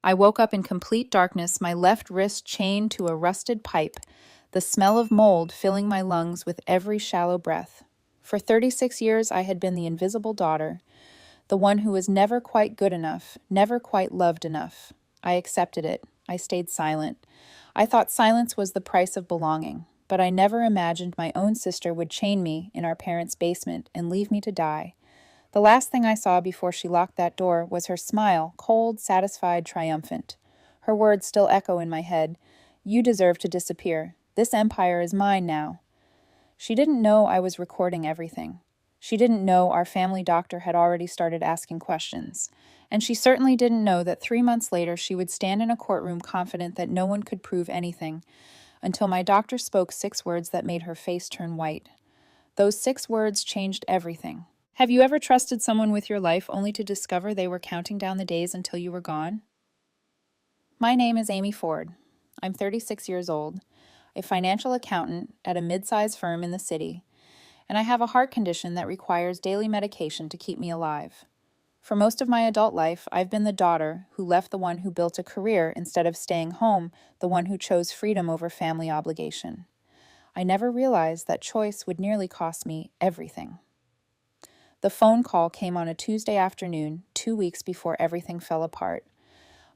I woke up in complete darkness, my left wrist chained to a rusted pipe, the smell of mold filling my lungs with every shallow breath. For 36 years, I had been the invisible daughter, the one who was never quite good enough, never quite loved enough. I accepted it. I stayed silent. I thought silence was the price of belonging, but I never imagined my own sister would chain me in our parents' basement and leave me to die. The last thing I saw before she locked that door was her smile, cold, satisfied, triumphant. Her words still echo in my head. You deserve to disappear. This empire is mine now. She didn't know I was recording everything. She didn't know our family doctor had already started asking questions. And she certainly didn't know that 3 months later she would stand in a courtroom confident that no one could prove anything, until my doctor spoke 6 words that made her face turn white. Those 6 words changed everything. Have you ever trusted someone with your life only to discover they were counting down the days until you were gone? My name is Amy Ford. I'm 36 years old, a financial accountant at a mid-sized firm in the city, and I have a heart condition that requires daily medication to keep me alive. For most of my adult life, I've been the daughter who left the one who built a career instead of staying home, the one who chose freedom over family obligation. I never realized that choice would nearly cost me everything. The phone call came on a Tuesday afternoon, 2 weeks before everything fell apart.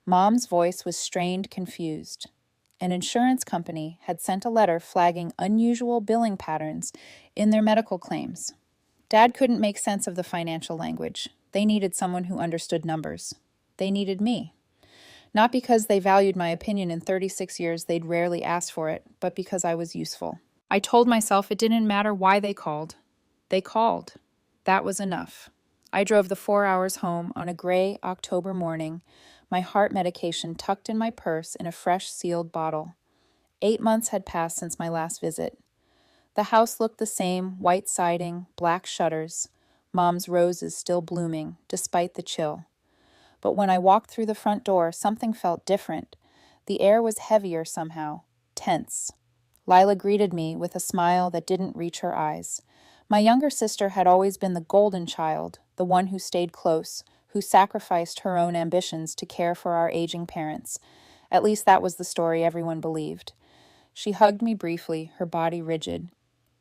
Mom's voice was strained, confused. An insurance company had sent a letter flagging unusual billing patterns in their medical claims. Dad couldn't make sense of the financial language. They needed someone who understood numbers. They needed me. Not because they valued my opinion. In 36 years they'd rarely asked for it, but because I was useful. I told myself it didn't matter why they called. They called. That was enough. I drove the 4 hours home on a gray October morning, my heart medication tucked in my purse in a fresh sealed bottle. 8 months had passed since my last visit. The house looked the same, white siding, black shutters, Mom's roses still blooming, despite the chill. But when I walked through the front door, something felt different. The air was heavier somehow, tense. Lila greeted me with a smile that didn't reach her eyes. My younger sister had always been the golden child, the one who stayed close, who sacrificed her own ambitions to care for our aging parents. At least that was the story everyone believed. She hugged me briefly, her body rigid.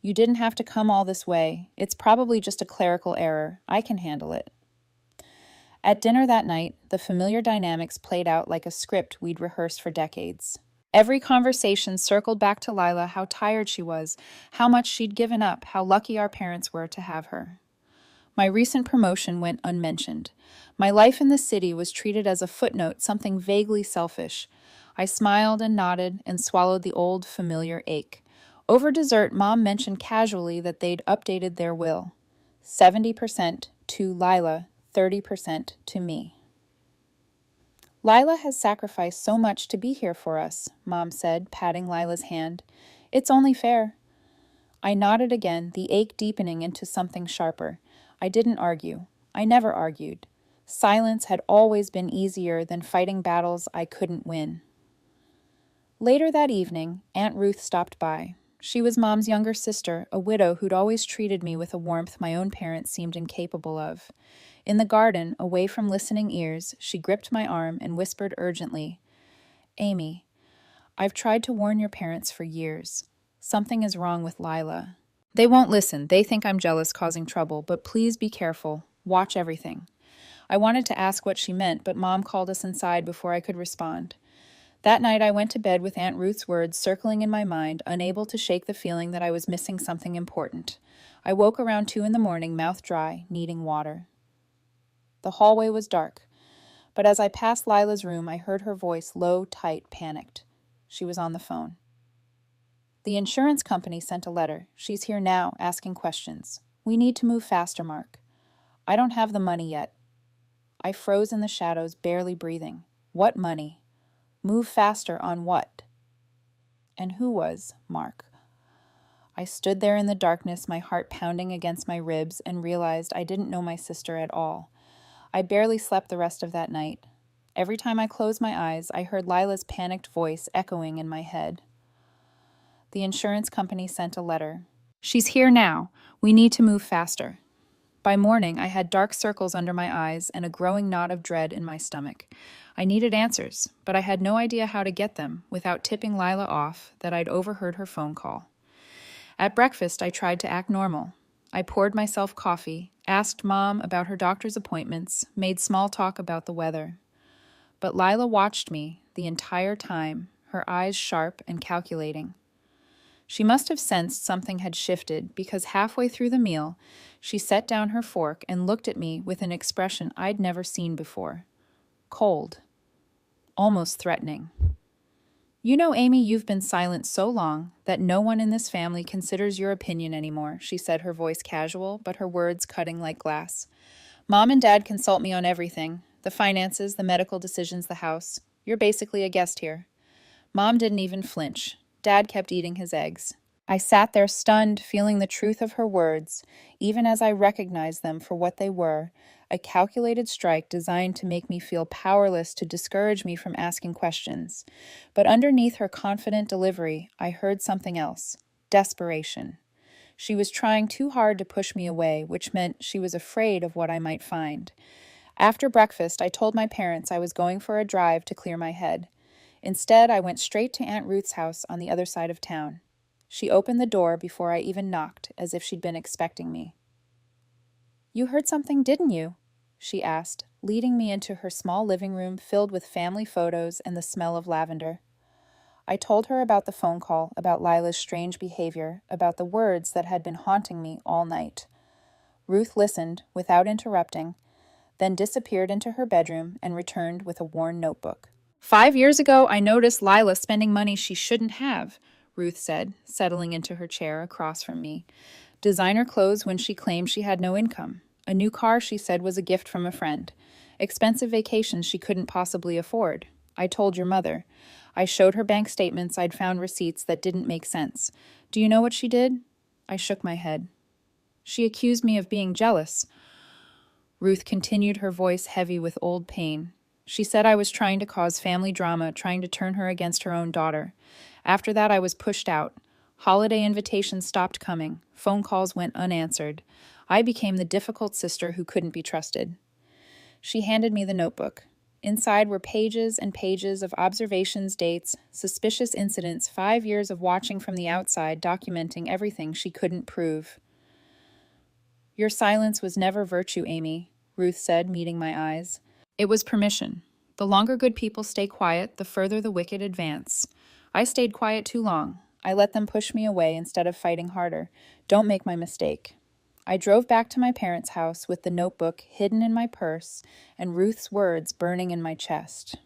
You didn't have to come all this way. It's probably just a clerical error. I can handle it. At dinner that night, the familiar dynamics played out like a script we'd rehearsed for decades. Every conversation circled back to Lila, how tired she was, how much she'd given up, how lucky our parents were to have her. My recent promotion went unmentioned. My life in the city was treated as a footnote, something vaguely selfish. I smiled and nodded and swallowed the old familiar ache. Over dessert, Mom mentioned casually that they'd updated their will. 70% to Lila, 30% to me. Lila has sacrificed so much to be here for us, Mom said, patting Lila's hand. It's only fair. I nodded again, the ache deepening into something sharper. I didn't argue. I never argued. Silence had always been easier than fighting battles I couldn't win. Later that evening, Aunt Ruth stopped by. She was Mom's younger sister, a widow who'd always treated me with a warmth my own parents seemed incapable of. In the garden, away from listening ears, she gripped my arm and whispered urgently, Amy, I've tried to warn your parents for years. Something is wrong with Lila. They won't listen. They think I'm jealous, causing trouble, but please be careful. Watch everything. I wanted to ask what she meant, but Mom called us inside before I could respond. That night I went to bed with Aunt Ruth's words circling in my mind, unable to shake the feeling that I was missing something important. I woke around 2 a.m, mouth dry, needing water. The hallway was dark, but as I passed Lila's room, I heard her voice, low, tight, panicked. She was on the phone. The insurance company sent a letter. She's here now, asking questions. We need to move faster, Mark. I don't have the money yet. I froze in the shadows, barely breathing. What money? Move faster on what? And who was Mark? I stood there in the darkness, my heart pounding against my ribs, and realized I didn't know my sister at all. I barely slept the rest of that night. Every time I closed my eyes, I heard Lila's panicked voice echoing in my head. The insurance company sent a letter. She's here now. We need to move faster. By morning, I had dark circles under my eyes and a growing knot of dread in my stomach. I needed answers, but I had no idea how to get them without tipping Lila off that I'd overheard her phone call. At breakfast, I tried to act normal. I poured myself coffee, asked Mom about her doctor's appointments, made small talk about the weather. But Lila watched me the entire time, her eyes sharp and calculating. She must have sensed something had shifted because halfway through the meal, she set down her fork and looked at me with an expression I'd never seen before. Cold. Almost threatening. You know, Amy, you've been silent so long that no one in this family considers your opinion anymore, she said, her voice casual, but her words cutting like glass. Mom and Dad consult me on everything, the finances, the medical decisions, the house. You're basically a guest here. Mom didn't even flinch. Dad kept eating his eggs. I sat there stunned, feeling the truth of her words, even as I recognized them for what they were, a calculated strike designed to make me feel powerless, to discourage me from asking questions. But underneath her confident delivery, I heard something else. Desperation. She was trying too hard to push me away, which meant she was afraid of what I might find. After breakfast, I told my parents I was going for a drive to clear my head. Instead, I went straight to Aunt Ruth's house on the other side of town. She opened the door before I even knocked, as if she'd been expecting me. "You heard something, didn't you?" she asked, leading me into her small living room filled with family photos and the smell of lavender. I told her about the phone call, about Lila's strange behavior, about the words that had been haunting me all night. Ruth listened, without interrupting, then disappeared into her bedroom and returned with a worn notebook. 5 years ago, I noticed Lila spending money she shouldn't have, Ruth said, settling into her chair across from me. Designer clothes when she claimed she had no income. A new car she said was a gift from a friend. Expensive vacations she couldn't possibly afford. I told your mother. I showed her bank statements. I'd found receipts that didn't make sense. Do you know what she did? I shook my head. She accused me of being jealous. Ruth continued, her voice heavy with old pain. She said I was trying to cause family drama, trying to turn her against her own daughter. After that, I was pushed out. Holiday invitations stopped coming. Phone calls went unanswered. I became the difficult sister who couldn't be trusted. She handed me the notebook. Inside were pages and pages of observations, dates, suspicious incidents, 5 years of watching from the outside, documenting everything she couldn't prove. Your silence was never virtue, Amy, Ruth said, meeting my eyes. It was permission. The longer good people stay quiet, the further the wicked advance. I stayed quiet too long. I let them push me away instead of fighting harder. Don't make my mistake. I drove back to my parents' house with the notebook hidden in my purse and Ruth's words burning in my chest.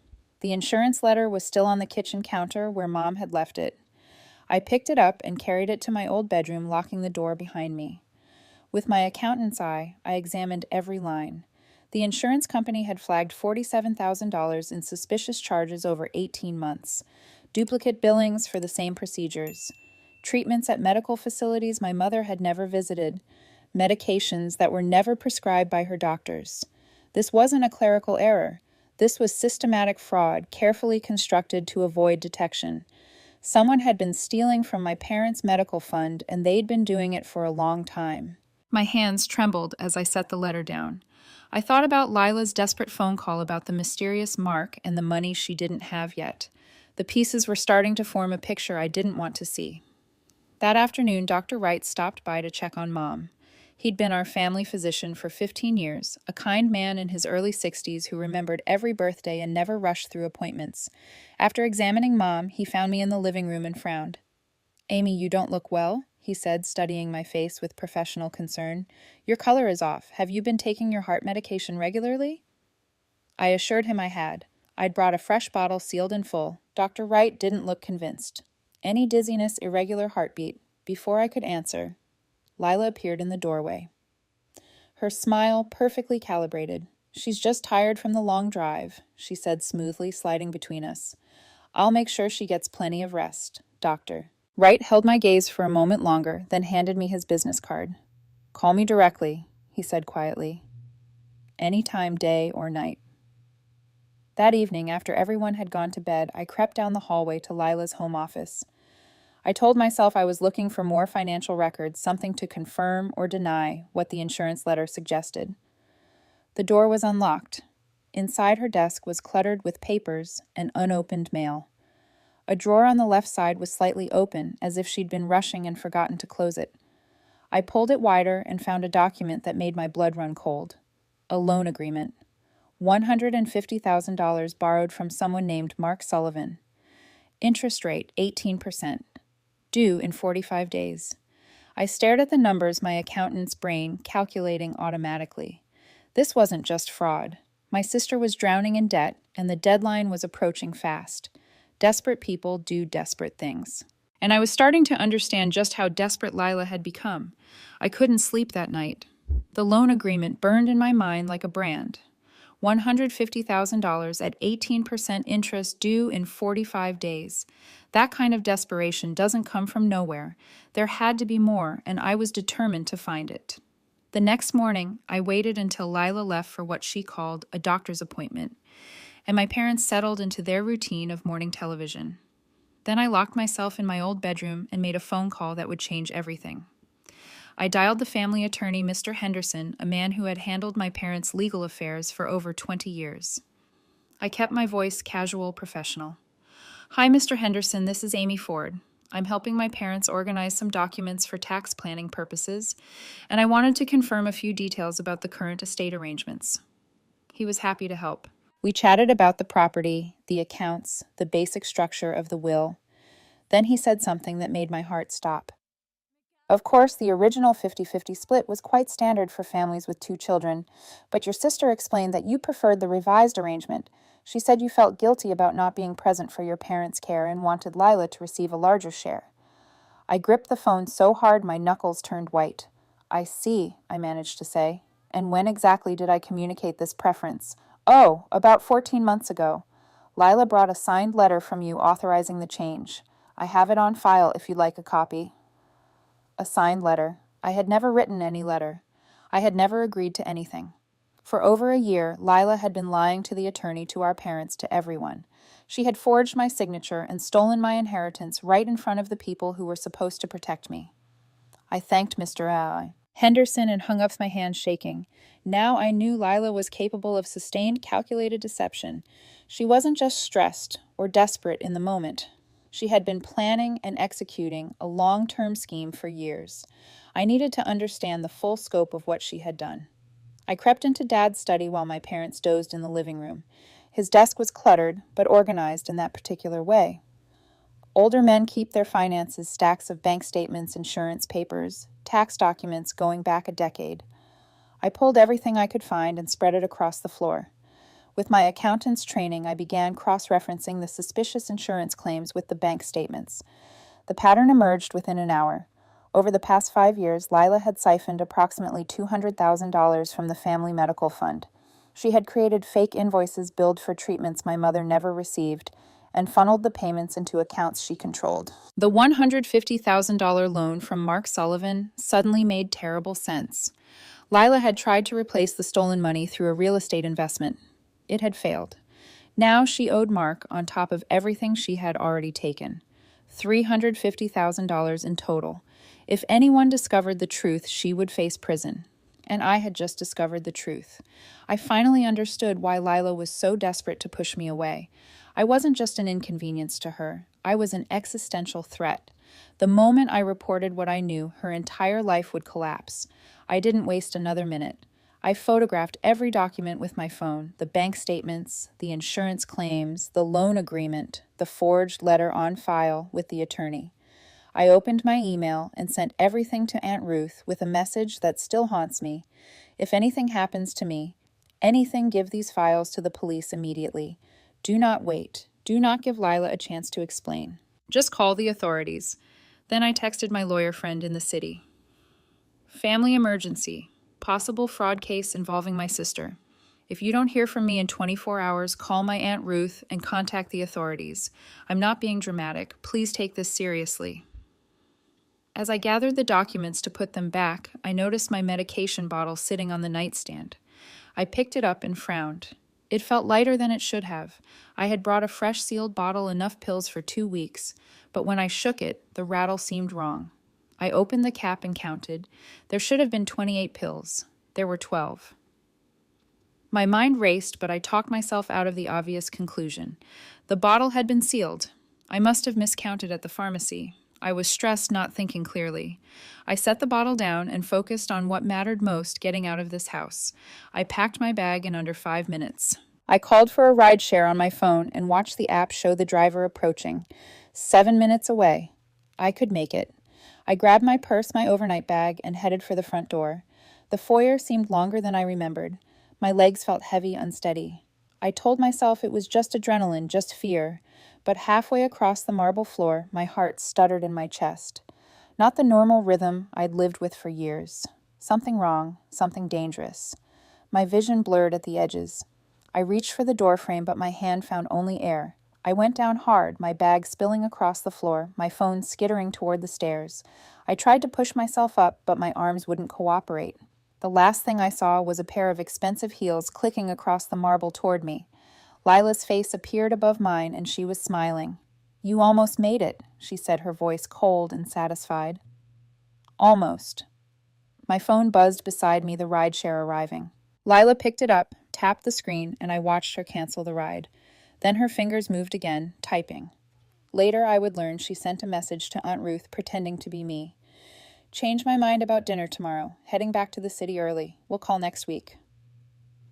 The insurance letter was still on the kitchen counter where Mom had left it. I picked it up and carried it to my old bedroom, locking the door behind me. With my accountant's eye, I examined every line. The insurance company had flagged $47,000 in suspicious charges over 18 months. Duplicate billings for the same procedures. Treatments at medical facilities my mother had never visited. Medications that were never prescribed by her doctors. This wasn't a clerical error. This was systematic fraud, carefully constructed to avoid detection. Someone had been stealing from my parents' medical fund, and they'd been doing it for a long time. My hands trembled as I set the letter down. I thought about Lila's desperate phone call about the mysterious Mark and the money she didn't have yet. The pieces were starting to form a picture I didn't want to see. That afternoon, Dr. Wright stopped by to check on Mom. He'd been our family physician for 15 years, a kind man in his early 60s who remembered every birthday and never rushed through appointments. After examining Mom, he found me in the living room and frowned. "Amy, you don't look well," he said, studying my face with professional concern. "Your color is off. Have you been taking your heart medication regularly?" I assured him I had. I'd brought a fresh bottle sealed in full. Dr. Wright didn't look convinced. Any dizziness, irregular heartbeat. Before I could answer, Lila appeared in the doorway. Her smile perfectly calibrated. "She's just tired from the long drive," she said smoothly, sliding between us. "I'll make sure she gets plenty of rest, Doctor." Wright held my gaze for a moment longer, then handed me his business card. "Call me directly," he said quietly. "Any time, day or night." That evening, after everyone had gone to bed, I crept down the hallway to Lila's home office. I told myself I was looking for more financial records, something to confirm or deny what the insurance letter suggested. The door was unlocked. Inside her desk was cluttered with papers and unopened mail. A drawer on the left side was slightly open, as if she'd been rushing and forgotten to close it. I pulled it wider and found a document that made my blood run cold. A loan agreement. $150,000 borrowed from someone named Mark Sullivan. Interest rate 18%. Due in 45 days. I stared at the numbers, my accountant's brain calculating automatically. This wasn't just fraud. My sister was drowning in debt, and the deadline was approaching fast. Desperate people do desperate things. And I was starting to understand just how desperate Lila had become. I couldn't sleep that night. The loan agreement burned in my mind like a brand. $150,000 at 18% interest due in 45 days. That kind of desperation doesn't come from nowhere. There had to be more, and I was determined to find it. The next morning, I waited until Lila left for what she called a doctor's appointment, and my parents settled into their routine of morning television. Then I locked myself in my old bedroom and made a phone call that would change everything. I dialed the family attorney, Mr. Henderson, a man who had handled my parents' legal affairs for over 20 years. I kept my voice casual, professional. Hi, Mr. Henderson, this is Amy Ford. I'm helping my parents organize some documents for tax planning purposes, and I wanted to confirm a few details about the current estate arrangements. He was happy to help. We chatted about the property, the accounts, the basic structure of the will. Then he said something that made my heart stop. Of course, the original 50-50 split was quite standard for families with 2 children, but your sister explained that you preferred the revised arrangement. She said you felt guilty about not being present for your parents' care and wanted Lila to receive a larger share. I gripped the phone so hard my knuckles turned white. I see, I managed to say. And when exactly did I communicate this preference? Oh, about 14 months ago. Lila brought a signed letter from you authorizing the change. I have it on file if you'd like a copy. A signed letter. I had never written any letter. I had never agreed to anything. For over a year, Lila had been lying to the attorney, to our parents, to everyone. She had forged my signature and stolen my inheritance right in front of the people who were supposed to protect me. I thanked Mr. Henderson and hung up, my hands shaking. Now I knew Lila was capable of sustained, calculated deception. She wasn't just stressed or desperate in the moment. She had been planning and executing a long-term scheme for years. I needed to understand the full scope of what she had done. I crept into Dad's study while my parents dozed in the living room. His desk was cluttered, but organized in that particular way. Older men keep their finances, stacks of bank statements, insurance papers, tax documents going back a decade. I pulled everything I could find and spread it across the floor. With my accountant's training, I began cross-referencing the suspicious insurance claims with the bank statements. The pattern emerged within an hour. Over the past 5 years, Lila had siphoned approximately $200,000 from the family medical fund. She had created fake invoices billed for treatments my mother never received and funneled the payments into accounts she controlled. The $150,000 loan from Mark Sullivan suddenly made terrible sense. Lila had tried to replace the stolen money through a real estate investment. It had failed. Now she owed Mark, on top of everything she had already taken, $350,000 in total. If anyone discovered the truth, she would face prison. And I had just discovered the truth. I finally understood why Lila was so desperate to push me away. I wasn't just an inconvenience to her. I was an existential threat. The moment I reported what I knew, her entire life would collapse. I didn't waste another minute. I photographed every document with my phone, the bank statements, the insurance claims, the loan agreement, the forged letter on file with the attorney. I opened my email and sent everything to Aunt Ruth with a message that still haunts me. If anything happens to me, give these files to the police immediately. Do not wait. Do not give Lila a chance to explain. Just call the authorities. Then I texted my lawyer friend in the city. Family emergency. Possible fraud case involving my sister. If you don't hear from me in 24 hours, call my Aunt Ruth and contact the authorities. I'm not being dramatic. Please take this seriously. As I gathered the documents to put them back, I noticed my medication bottle sitting on the nightstand. I picked it up and frowned. It felt lighter than it should have. I had brought a fresh sealed bottle, enough pills for 2 weeks, but when I shook it, the rattle seemed wrong. I opened the cap and counted. There should have been 28 pills. There were 12. My mind raced, but I talked myself out of the obvious conclusion. The bottle had been sealed. I must have miscounted at the pharmacy. I was stressed, not thinking clearly. I set the bottle down and focused on what mattered most, getting out of this house. I packed my bag in under 5 minutes. I called for a rideshare on my phone and watched the app show the driver approaching. 7 minutes away. I could make it. I grabbed my purse, my overnight bag, and headed for the front door. The foyer seemed longer than I remembered. My legs felt heavy, unsteady. I told myself it was just adrenaline, just fear, but halfway across the marble floor, my heart stuttered in my chest. Not the normal rhythm I'd lived with for years. Something wrong, something dangerous. My vision blurred at the edges. I reached for the doorframe, but my hand found only air. I went down hard, my bag spilling across the floor, my phone skittering toward the stairs. I tried to push myself up, but my arms wouldn't cooperate. The last thing I saw was a pair of expensive heels clicking across the marble toward me. Lila's face appeared above mine, and she was smiling. "You almost made it," she said, her voice cold and satisfied. Almost. My phone buzzed beside me, the rideshare arriving. Lila picked it up, tapped the screen, and I watched her cancel the ride. Then her fingers moved again, typing. Later, I would learn she sent a message to Aunt Ruth pretending to be me. "Change my mind about dinner tomorrow. Heading back to the city early. We'll call next week."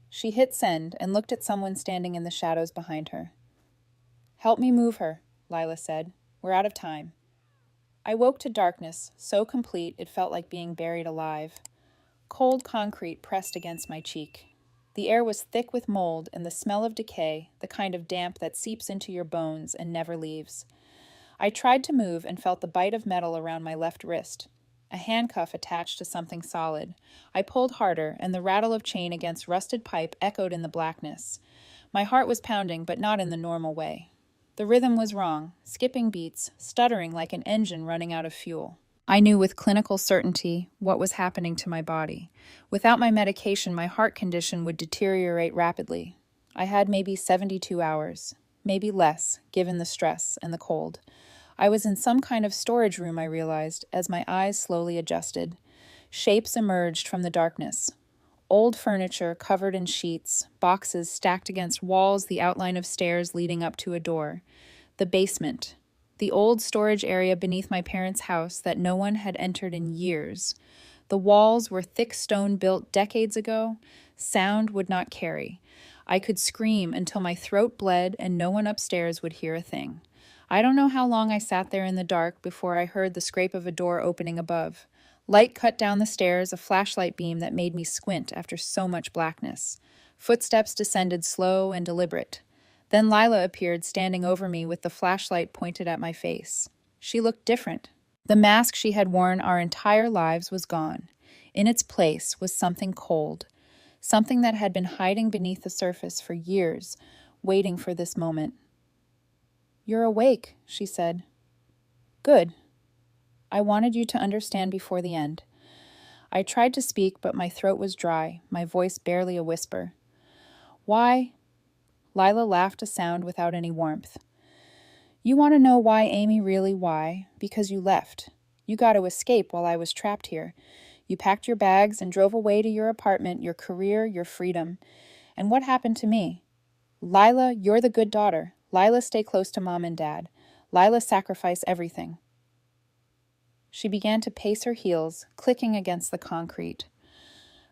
She hit send and looked at someone standing in the shadows behind her. "Help me move her," Lila said. "We're out of time." I woke to darkness, so complete it felt like being buried alive. Cold concrete pressed against my cheek. The air was thick with mold and the smell of decay, the kind of damp that seeps into your bones and never leaves. I tried to move and felt the bite of metal around my left wrist. A handcuff attached to something solid. I pulled harder, and the rattle of chain against rusted pipe echoed in the blackness. My heart was pounding, but not in the normal way. The rhythm was wrong, skipping beats, stuttering like an engine running out of fuel. I knew with clinical certainty what was happening to my body. Without my medication, my heart condition would deteriorate rapidly. I had maybe 72 hours, maybe less, given the stress and the cold. I was in some kind of storage room, I realized, as my eyes slowly adjusted. Shapes emerged from the darkness. Old furniture covered in sheets, boxes stacked against walls, the outline of stairs leading up to a door. The basement. The old storage area beneath my parents' house that no one had entered in years. The walls were thick stone built decades ago. Sound would not carry. I could scream until my throat bled and no one upstairs would hear a thing. I don't know how long I sat there in the dark before I heard the scrape of a door opening above. Light cut down the stairs, a flashlight beam that made me squint after so much blackness. Footsteps descended slow and deliberate. Then Lila appeared, standing over me with the flashlight pointed at my face. She looked different. The mask she had worn our entire lives was gone. In its place was something cold, something that had been hiding beneath the surface for years, waiting for this moment. "You're awake," she said. "Good. I wanted you to understand before the end." I tried to speak, but my throat was dry, my voice barely a whisper. "Why?" Lila laughed, a sound without any warmth. "You want to know why, Amy, really why? Because you left. You got to escape while I was trapped here. You packed your bags and drove away to your apartment, your career, your freedom. And what happened to me? Lila, you're the good daughter. Lila, stay close to Mom and Dad. Lila, sacrifice everything." She began to pace her heels, clicking against the concrete.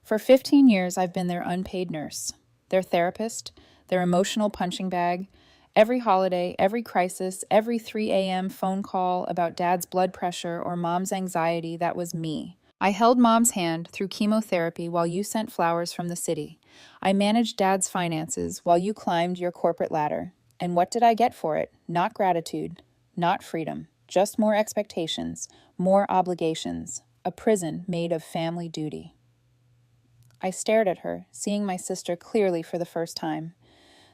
"For 15 years, I've been their unpaid nurse, their therapist, their emotional punching bag. Every holiday, every crisis, every 3 a.m. phone call about Dad's blood pressure or Mom's anxiety, that was me. I held Mom's hand through chemotherapy while you sent flowers from the city. I managed Dad's finances while you climbed your corporate ladder. And what did I get for it? Not gratitude, not freedom, just more expectations, more obligations, a prison made of family duty." I stared at her, seeing my sister clearly for the first time.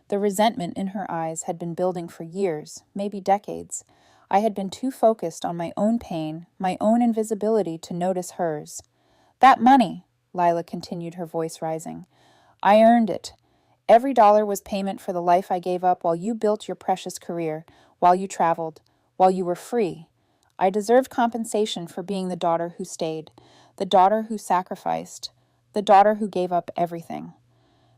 The resentment in her eyes had been building for years, maybe decades. I had been too focused on my own pain, my own invisibility, to notice hers. "That money," Lila continued, her voice rising. "I earned it. Every dollar was payment for the life I gave up while you built your precious career, while you traveled, while you were free. I deserved compensation for being the daughter who stayed, the daughter who sacrificed, the daughter who gave up everything.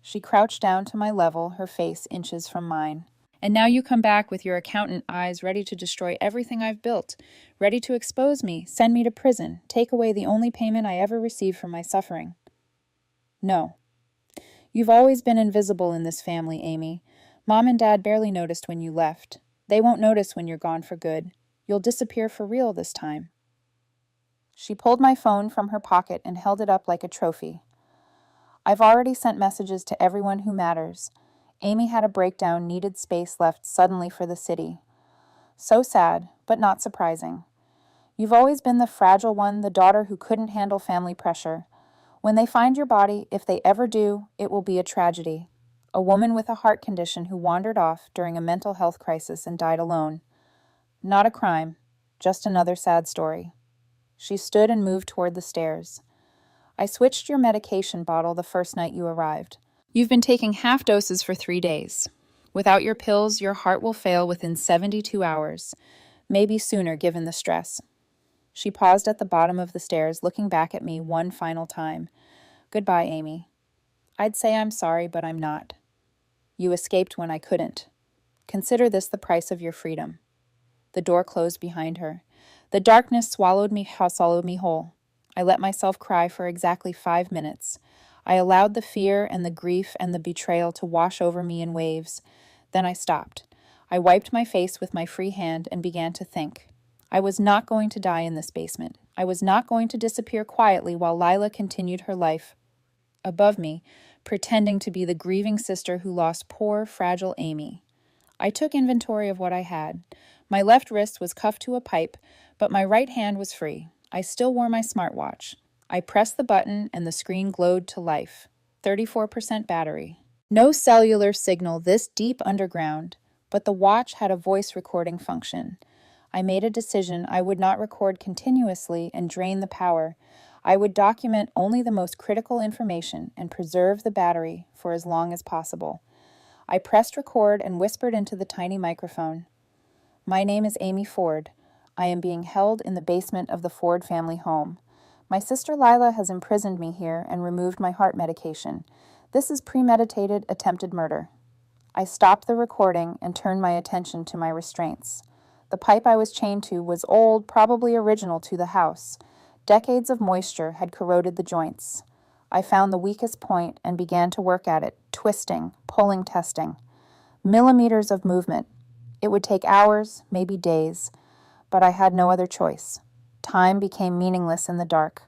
She crouched down to my level, her face inches from mine. And now you come back with your accountant eyes ready to destroy everything I've built, ready to expose me, send me to prison, take away the only payment I ever received for my suffering. No. You've always been invisible in this family, Amy. Mom and Dad barely noticed when you left. They won't notice when you're gone for good. You'll disappear for real this time. She pulled my phone from her pocket and held it up like a trophy. I've already sent messages to everyone who matters. Amy had a breakdown, needed space left suddenly for the city. So sad, but not surprising. You've always been the fragile one, the daughter who couldn't handle family pressure. When they find your body, if they ever do, it will be a tragedy. A woman with a heart condition who wandered off during a mental health crisis and died alone. Not a crime, just another sad story. She stood and moved toward the stairs. I switched your medication bottle the first night you arrived. You've been taking half doses for 3 days. Without your pills, your heart will fail within 72 hours, maybe sooner given the stress. She paused at the bottom of the stairs, looking back at me one final time. Goodbye, Amy. I'd say I'm sorry, but I'm not. You escaped when I couldn't. Consider this the price of your freedom. The door closed behind her. The darkness swallowed me whole. I let myself cry for exactly 5 minutes. I allowed the fear and the grief and the betrayal to wash over me in waves. Then I stopped. I wiped my face with my free hand and began to think. I was not going to die in this basement. I was not going to disappear quietly while Lila continued her life above me, pretending to be the grieving sister who lost poor, fragile Amy. I took inventory of what I had. My left wrist was cuffed to a pipe, but my right hand was free. I still wore my smartwatch. I pressed the button and the screen glowed to life. 34% battery. No cellular signal this deep underground, but the watch had a voice recording function. I made a decision I would not record continuously and drain the power. I would document only the most critical information and preserve the battery for as long as possible. I pressed record and whispered into the tiny microphone. My name is Amy Ford. I am being held in the basement of the Ford family home. My sister Lila has imprisoned me here and removed my heart medication. This is premeditated attempted murder. I stopped the recording and turned my attention to my restraints. The pipe I was chained to was old, probably original to the house. Decades of moisture had corroded the joints. I found the weakest point and began to work at it, twisting, pulling, testing. Millimeters of movement. It would take hours, maybe days, but I had no other choice. Time became meaningless in the dark.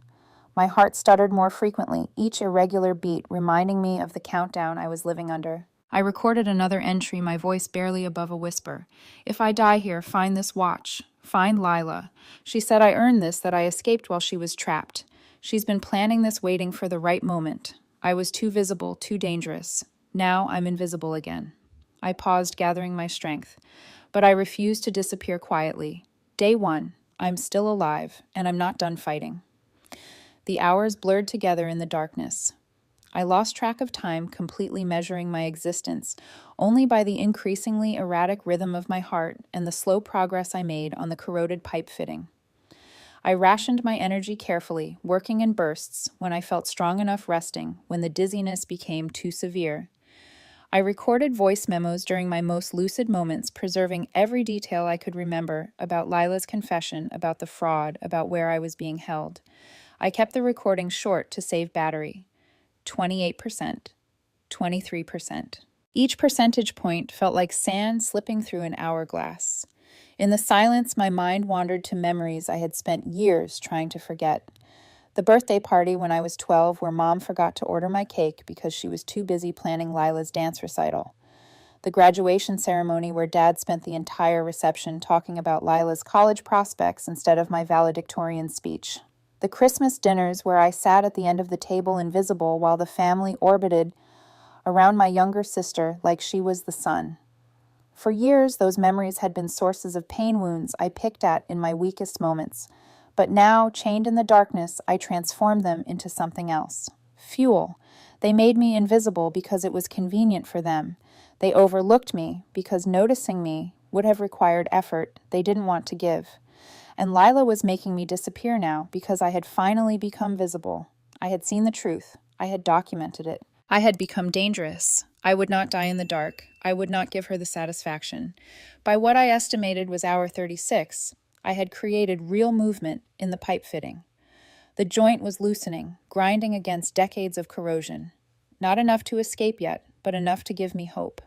My heart stuttered more frequently, each irregular beat reminding me of the countdown I was living under. I recorded another entry, my voice barely above a whisper. If I die here, find this watch. Find Lila. She said I earned this, that I escaped while she was trapped. She's been planning this, waiting for the right moment. I was too visible, too dangerous. Now I'm invisible again. I paused, gathering my strength. But I refused to disappear quietly. Day 1. I'm still alive, and I'm not done fighting. The hours blurred together in the darkness. I lost track of time, completely measuring my existence only by the increasingly erratic rhythm of my heart and the slow progress I made on the corroded pipe fitting. I rationed my energy carefully, working in bursts when I felt strong enough, resting when the dizziness became too severe. I recorded voice memos during my most lucid moments, preserving every detail I could remember about Lila's confession, about the fraud, about where I was being held. I kept the recording short to save battery. 28%, 23%. Each percentage point felt like sand slipping through an hourglass. In the silence, my mind wandered to memories I had spent years trying to forget. The birthday party when I was 12, where Mom forgot to order my cake because she was too busy planning Lila's dance recital. The graduation ceremony where Dad spent the entire reception talking about Lila's college prospects instead of my valedictorian speech. The Christmas dinners where I sat at the end of the table invisible while the family orbited around my younger sister like she was the sun. For years, those memories had been sources of pain wounds I picked at in my weakest moments. But now, chained in the darkness, I transformed them into something else. Fuel. They made me invisible because it was convenient for them. They overlooked me because noticing me would have required effort they didn't want to give. And Lila was making me disappear now because I had finally become visible. I had seen the truth. I had documented it. I had become dangerous. I would not die in the dark. I would not give her the satisfaction. By what I estimated was hour 36, I had created real movement in the pipe fitting. The joint was loosening, grinding against decades of corrosion. Not enough to escape yet, but enough to give me hope.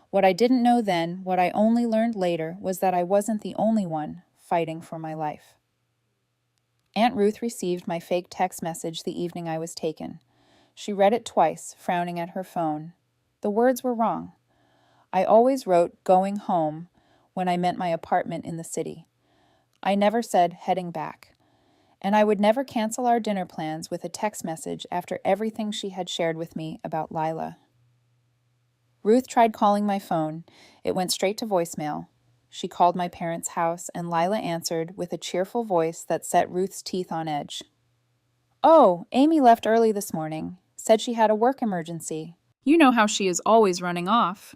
What I didn't know then, what I only learned later, was that I wasn't the only one fighting for my life. Aunt Ruth received my fake text message the evening I was taken. She read it twice, frowning at her phone. The words were wrong. I always wrote going home when I meant my apartment in the city. I never said heading back. And I would never cancel our dinner plans with a text message after everything she had shared with me about Lila. Ruth tried calling my phone. It went straight to voicemail. She called my parents' house, and Lila answered with a cheerful voice that set Ruth's teeth on edge. "Oh, Amy left early this morning. Said she had a work emergency. You know how she is always running off."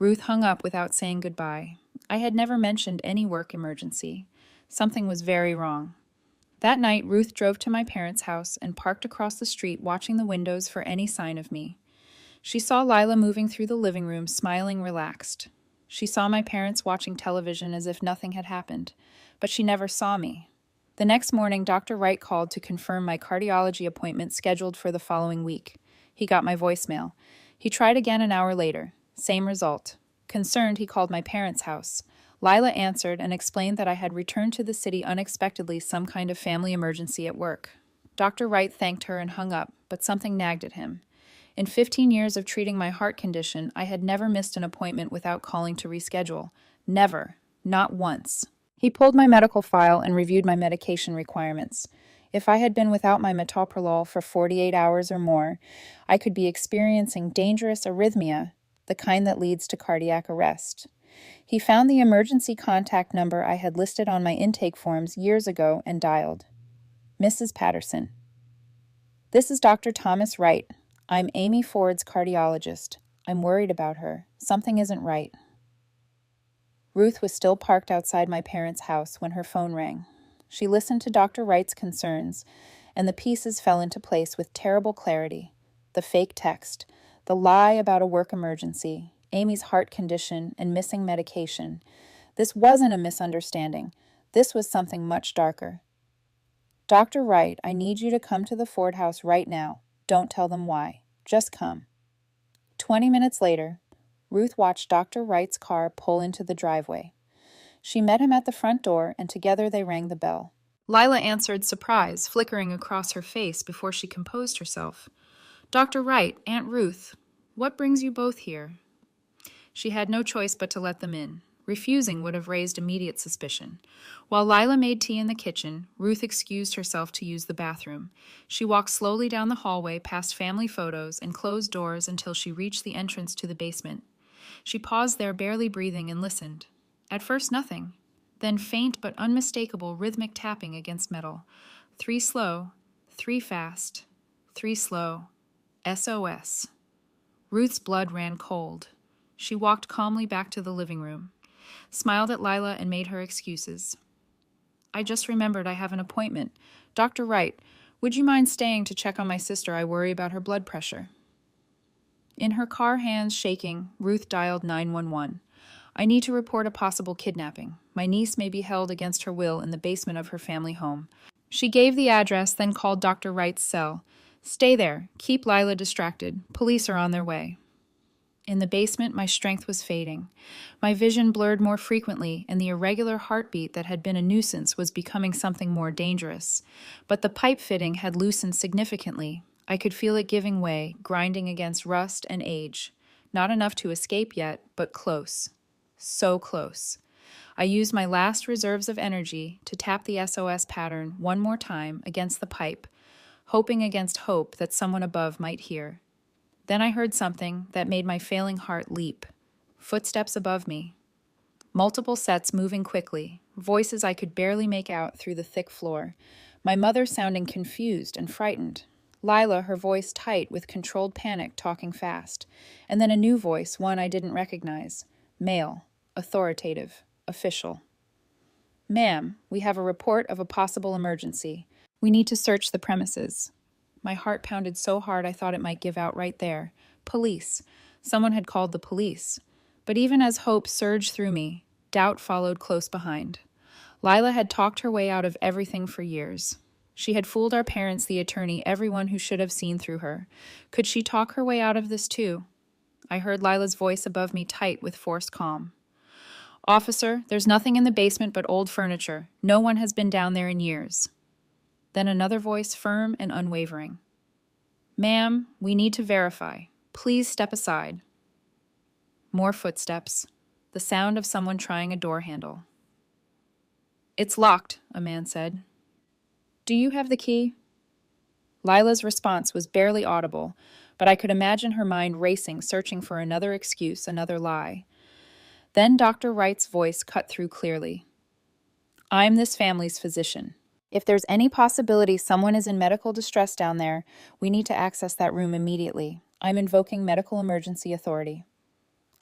Ruth hung up without saying goodbye. I had never mentioned any work emergency. Something was very wrong. That night, Ruth drove to my parents' house and parked across the street, watching the windows for any sign of me. She saw Lila moving through the living room, smiling relaxed. She saw my parents watching television as if nothing had happened, but she never saw me. The next morning, Dr. Wright called to confirm my cardiology appointment scheduled for the following week. He got my voicemail. He tried again an hour later. Same result. Concerned, he called my parents' house. Lila answered and explained that I had returned to the city unexpectedly, some kind of family emergency at work. Dr. Wright thanked her and hung up, but something nagged at him. In 15 years of treating my heart condition, I had never missed an appointment without calling to reschedule. Never. Not once. He pulled my medical file and reviewed my medication requirements. If I had been without my metoprolol for 48 hours or more, I could be experiencing dangerous arrhythmia, the kind that leads to cardiac arrest. He found the emergency contact number I had listed on my intake forms years ago and dialed. Mrs. Patterson. "This is Dr. Thomas Wright. I'm Amy Ford's cardiologist. I'm worried about her. Something isn't right." Ruth was still parked outside my parents' house when her phone rang. She listened to Dr. Wright's concerns, and the pieces fell into place with terrible clarity. The fake text, the lie about a work emergency, Amy's heart condition, and missing medication. This wasn't a misunderstanding. This was something much darker. "Dr. Wright, I need you to come to the Ford house right now. Don't tell them why. Just come." 20 minutes later, Ruth watched Dr. Wright's car pull into the driveway. She met him at the front door, and together they rang the bell. Lila answered, surprise flickering across her face before she composed herself. "Dr. Wright, Aunt Ruth, what brings you both here?" She had no choice but to let them in. Refusing would have raised immediate suspicion. While Lila made tea in the kitchen, Ruth excused herself to use the bathroom. She walked slowly down the hallway past family photos and closed doors until she reached the entrance to the basement. She paused there, barely breathing, and listened. At first, nothing. Then faint but unmistakable rhythmic tapping against metal. 3 slow, 3 fast, 3 slow. SOS. Ruth's blood ran cold. She walked calmly back to the living room, smiled at Lila, and made her excuses. "I just remembered I have an appointment. Dr. Wright, would you mind staying to check on my sister? I worry about her blood pressure." In her car, hands shaking, Ruth dialed 911. "I need to report a possible kidnapping. My niece may be held against her will in the basement of her family home." She gave the address, then called Dr. Wright's cell. "Stay there. Keep Lila distracted. Police are on their way." In the basement, my strength was fading. My vision blurred more frequently, and the irregular heartbeat that had been a nuisance was becoming something more dangerous. But the pipe fitting had loosened significantly. I could feel it giving way, grinding against rust and age. Not enough to escape yet, but close. So close. I used my last reserves of energy to tap the SOS pattern one more time against the pipe, hoping against hope that someone above might hear. Then I heard something that made my failing heart leap. Footsteps above me. Multiple sets moving quickly, voices I could barely make out through the thick floor. My mother sounding confused and frightened. Lila, her voice tight with controlled panic, talking fast. And then a new voice, one I didn't recognize. Male, authoritative, official. Ma'am, we have a report of a possible emergency. We need to search the premises. My heart pounded so hard I thought it might give out right there. Police. Someone had called the police. But even as hope surged through me, doubt followed close behind. Lila had talked her way out of everything for years. She had fooled our parents, the attorney, everyone who should have seen through her. Could she talk her way out of this too? I heard Lila's voice above me tight with forced calm. Officer, there's nothing in the basement but old furniture. No one has been down there in years. Then another voice, firm and unwavering. Ma'am, we need to verify. Please step aside. More footsteps. The sound of someone trying a door handle. It's locked, a man said. Do you have the key? Lila's response was barely audible, but I could imagine her mind racing, searching for another excuse, another lie. Then Dr. Wright's voice cut through clearly. I'm this family's physician. If there's any possibility someone is in medical distress down there, we need to access that room immediately. I'm invoking medical emergency authority.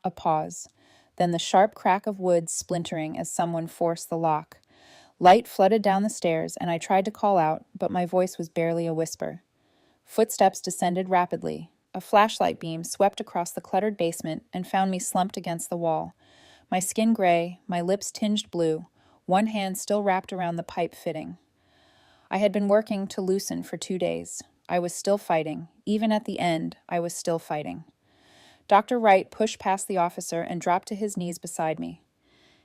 A pause. Then the sharp crack of wood splintering as someone forced the lock. Light flooded down the stairs, and I tried to call out, but my voice was barely a whisper. Footsteps descended rapidly. A flashlight beam swept across the cluttered basement and found me slumped against the wall. My skin gray, my lips tinged blue, one hand still wrapped around the pipe fitting. I had been working to loosen for 2 days. I was still fighting. Even at the end, I was still fighting. Dr. Wright pushed past the officer and dropped to his knees beside me.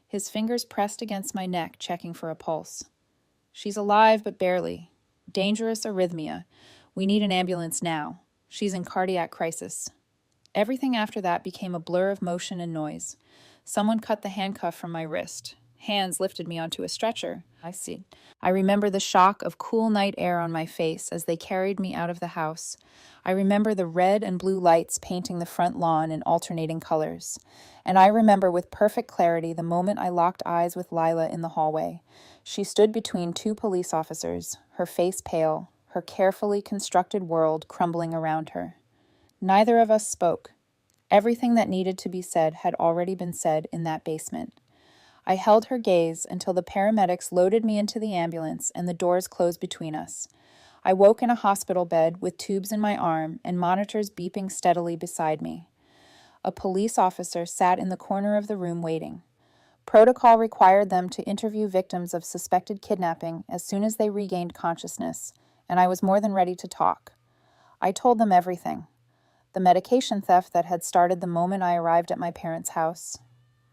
His fingers pressed against my neck, checking for a pulse. She's alive, but barely. Dangerous arrhythmia. We need an ambulance now. She's in cardiac crisis. Everything after that became a blur of motion and noise. Someone cut the handcuff from my wrist. Hands lifted me onto a stretcher. I see. I remember the shock of cool night air on my face as they carried me out of the house. I remember the red and blue lights painting the front lawn in alternating colors. And I remember with perfect clarity the moment I locked eyes with Lila in the hallway. She stood between 2 police officers, her face pale, her carefully constructed world crumbling around her. Neither of us spoke. Everything that needed to be said had already been said in that basement. I held her gaze until the paramedics loaded me into the ambulance and the doors closed between us. I woke in a hospital bed with tubes in my arm and monitors beeping steadily beside me. A police officer sat in the corner of the room waiting. Protocol required them to interview victims of suspected kidnapping as soon as they regained consciousness, and I was more than ready to talk. I told them everything. The medication theft that had started the moment I arrived at my parents' house.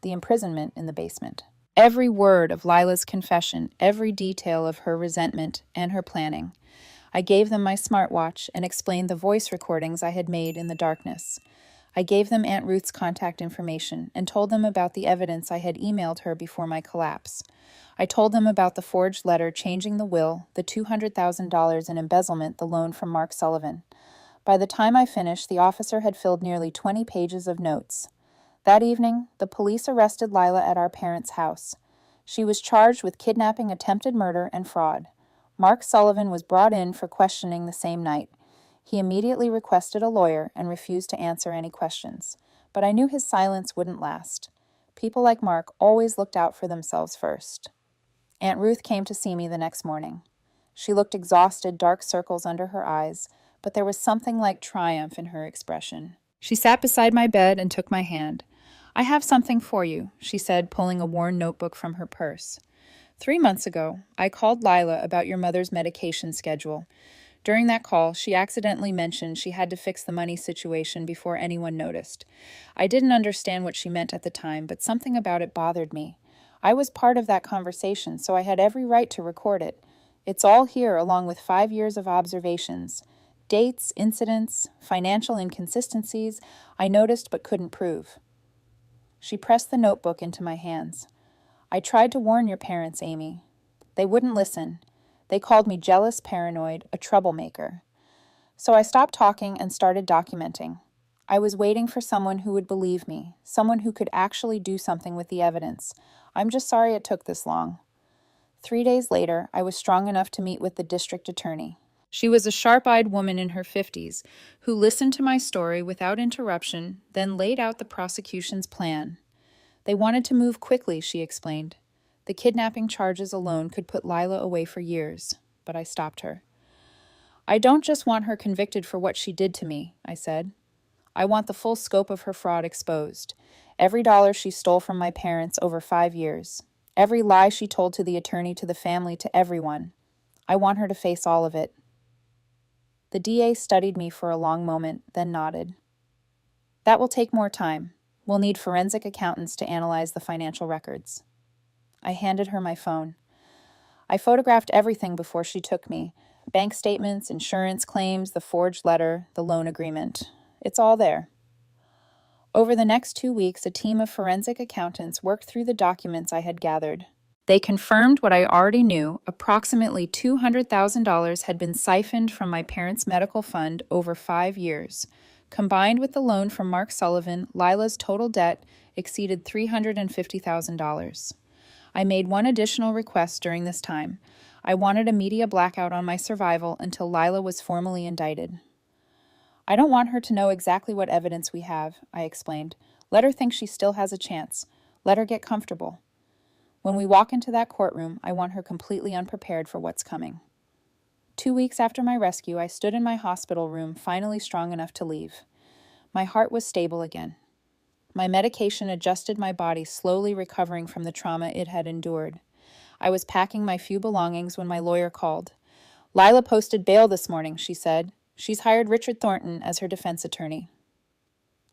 The imprisonment in the basement. Every word of Lila's confession, every detail of her resentment and her planning. I gave them my smartwatch and explained the voice recordings I had made in the darkness. I gave them Aunt Ruth's contact information and told them about the evidence I had emailed her before my collapse. I told them about the forged letter changing the will, the $200,000 in embezzlement, the loan from Mark Sullivan. By the time I finished, the officer had filled nearly 20 pages of notes. That evening, the police arrested Lila at our parents' house. She was charged with kidnapping, attempted murder, and fraud. Mark Sullivan was brought in for questioning the same night. He immediately requested a lawyer and refused to answer any questions. But I knew his silence wouldn't last. People like Mark always looked out for themselves first. Aunt Ruth came to see me the next morning. She looked exhausted, dark circles under her eyes, but there was something like triumph in her expression. She sat beside my bed and took my hand. I have something for you, she said, pulling a worn notebook from her purse. 3 months ago, I called Lila about your mother's medication schedule. During that call, she accidentally mentioned she had to fix the money situation before anyone noticed. I didn't understand what she meant at the time, but something about it bothered me. I was part of that conversation, so I had every right to record it. It's all here, along with 5 years of observations. Dates, incidents, financial inconsistencies I noticed but couldn't prove. She pressed the notebook into my hands. I tried to warn your parents, Amy. They wouldn't listen. They called me jealous, paranoid, a troublemaker. So I stopped talking and started documenting. I was waiting for someone who would believe me, someone who could actually do something with the evidence. I'm just sorry it took this long. 3 days later, I was strong enough to meet with the district attorney. She was a sharp-eyed woman in her 50s who listened to my story without interruption, then laid out the prosecution's plan. They wanted to move quickly, she explained. The kidnapping charges alone could put Lila away for years, but I stopped her. I don't just want her convicted for what she did to me, I said. I want the full scope of her fraud exposed. Every dollar she stole from my parents over 5 years. Every lie she told to the attorney, to the family, to everyone. I want her to face all of it. The DA studied me for a long moment, then nodded. That will take more time. We'll need forensic accountants to analyze the financial records. I handed her my phone. I photographed everything before she took me. Bank statements, insurance claims, the forged letter, the loan agreement. It's all there. Over the next 2 weeks, a team of forensic accountants worked through the documents I had gathered. They confirmed what I already knew. Approximately $200,000 had been siphoned from my parents' medical fund over 5 years. Combined with the loan from Mark Sullivan, Lila's total debt exceeded $350,000. I made one additional request during this time. I wanted a media blackout on my survival until Lila was formally indicted. I don't want her to know exactly what evidence we have, I explained. Let her think she still has a chance. Let her get comfortable. When we walk into that courtroom, I want her completely unprepared for what's coming. 2 weeks after my rescue, I stood in my hospital room, finally strong enough to leave. My heart was stable again. My medication adjusted my body, slowly recovering from the trauma it had endured. I was packing my few belongings when my lawyer called. Lila posted bail this morning, she said. She's hired Richard Thornton as her defense attorney.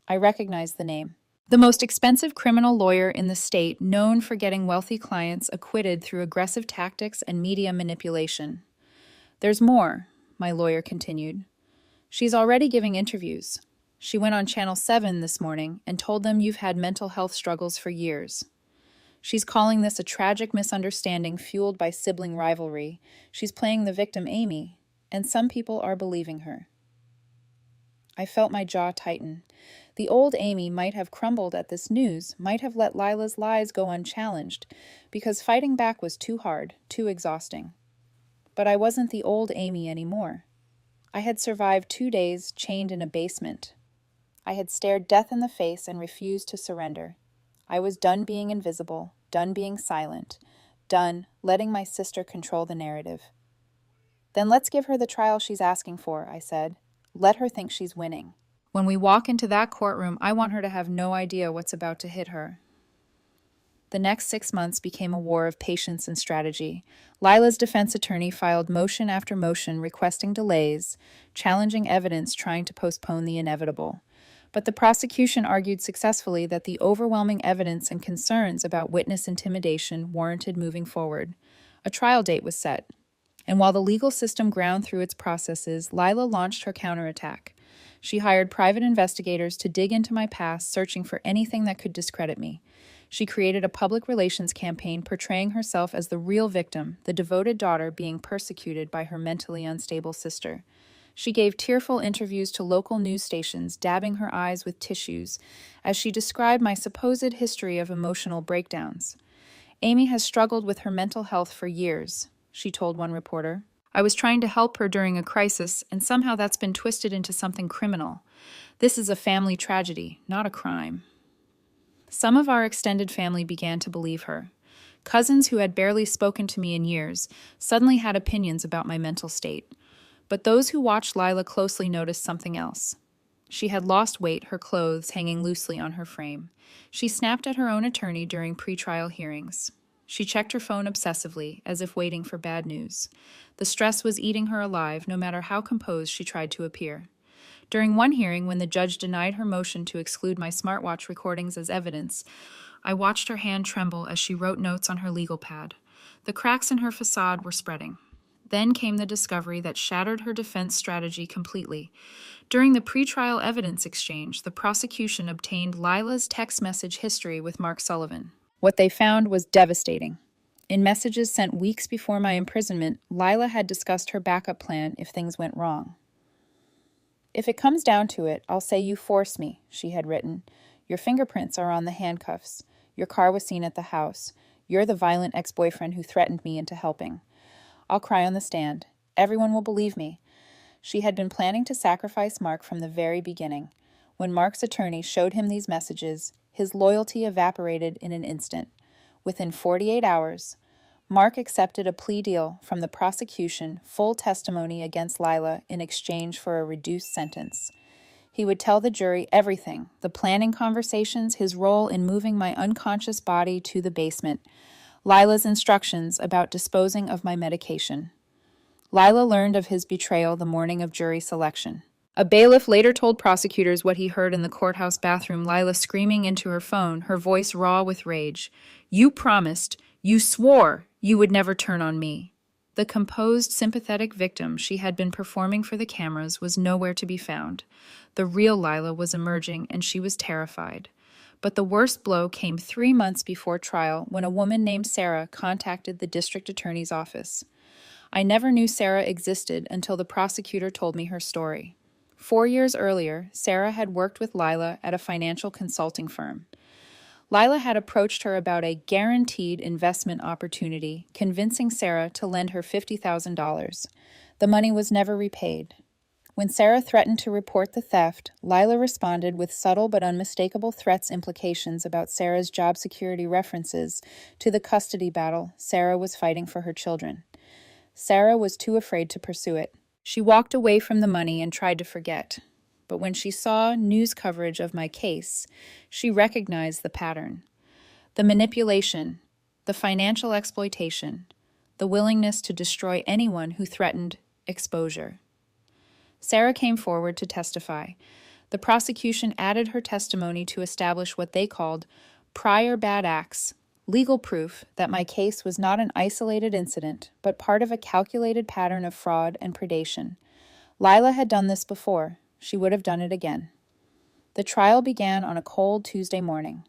I recognized the name. The most expensive criminal lawyer in the state, known for getting wealthy clients acquitted through aggressive tactics and media manipulation. There's more, my lawyer continued. She's already giving interviews. She went on Channel 7 this morning and told them you've had mental health struggles for years. She's calling this a tragic misunderstanding fueled by sibling rivalry. She's playing the victim, Amy, and some people are believing her. I felt my jaw tighten. The old Amy might have crumbled at this news, might have let Lila's lies go unchallenged, because fighting back was too hard, too exhausting. But I wasn't the old Amy anymore. I had survived 2 days chained in a basement. I had stared death in the face and refused to surrender. I was done being invisible, done being silent, done letting my sister control the narrative. Then let's give her the trial she's asking for, I said. Let her think she's winning. When we walk into that courtroom, I want her to have no idea what's about to hit her. The next 6 months became a war of patience and strategy. Lila's defense attorney filed motion after motion requesting delays, challenging evidence, trying to postpone the inevitable. But the prosecution argued successfully that the overwhelming evidence and concerns about witness intimidation warranted moving forward. A trial date was set. And while the legal system ground through its processes, Lila launched her counterattack. She hired private investigators to dig into my past, searching for anything that could discredit me. She created a public relations campaign portraying herself as the real victim, the devoted daughter being persecuted by her mentally unstable sister. She gave tearful interviews to local news stations, dabbing her eyes with tissues, as she described my supposed history of emotional breakdowns. Amy has struggled with her mental health for years, she told one reporter. I was trying to help her during a crisis, and somehow that's been twisted into something criminal. This is a family tragedy, not a crime. Some of our extended family began to believe her. Cousins who had barely spoken to me in years suddenly had opinions about my mental state. But those who watched Lila closely noticed something else. She had lost weight, her clothes hanging loosely on her frame. She snapped at her own attorney during pretrial hearings. She checked her phone obsessively, as if waiting for bad news. The stress was eating her alive, no matter how composed she tried to appear. During one hearing, when the judge denied her motion to exclude my smartwatch recordings as evidence, I watched her hand tremble as she wrote notes on her legal pad. The cracks in her facade were spreading. Then came the discovery that shattered her defense strategy completely. During the pretrial evidence exchange, the prosecution obtained Lila's text message history with Mark Sullivan. What they found was devastating. In messages sent weeks before my imprisonment, Lila had discussed her backup plan if things went wrong. If it comes down to it, I'll say you forced me, she had written. Your fingerprints are on the handcuffs. Your car was seen at the house. You're the violent ex-boyfriend who threatened me into helping. I'll cry on the stand. Everyone will believe me. She had been planning to sacrifice Mark from the very beginning. When Mark's attorney showed him these messages, his loyalty evaporated in an instant. Within 48 hours, Mark accepted a plea deal from the prosecution, full testimony against Lila in exchange for a reduced sentence. He would tell the jury everything, the planning conversations, his role in moving my unconscious body to the basement, Lila's instructions about disposing of my medication. Lila learned of his betrayal the morning of jury selection. A bailiff later told prosecutors what he heard in the courthouse bathroom, Lila screaming into her phone, her voice raw with rage. "You promised, you swore you would never turn on me." The composed, sympathetic victim she had been performing for the cameras was nowhere to be found. The real Lila was emerging, and she was terrified. But the worst blow came 3 months before trial when a woman named Sarah contacted the district attorney's office. I never knew Sarah existed until the prosecutor told me her story. 4 years earlier, Sarah had worked with Lila at a financial consulting firm. Lila had approached her about a guaranteed investment opportunity, convincing Sarah to lend her $50,000. The money was never repaid. When Sarah threatened to report the theft, Lila responded with subtle but unmistakable threats implications about Sarah's job security references to the custody battle Sarah was fighting for her children. Sarah was too afraid to pursue it. She walked away from the money and tried to forget. But when she saw news coverage of my case, she recognized the pattern. The manipulation, the financial exploitation, the willingness to destroy anyone who threatened exposure. Sarah came forward to testify. The prosecution added her testimony to establish what they called prior bad acts, legal proof that my case was not an isolated incident, but part of a calculated pattern of fraud and predation. Lila had done this before. She would have done it again. The trial began on a cold Tuesday morning.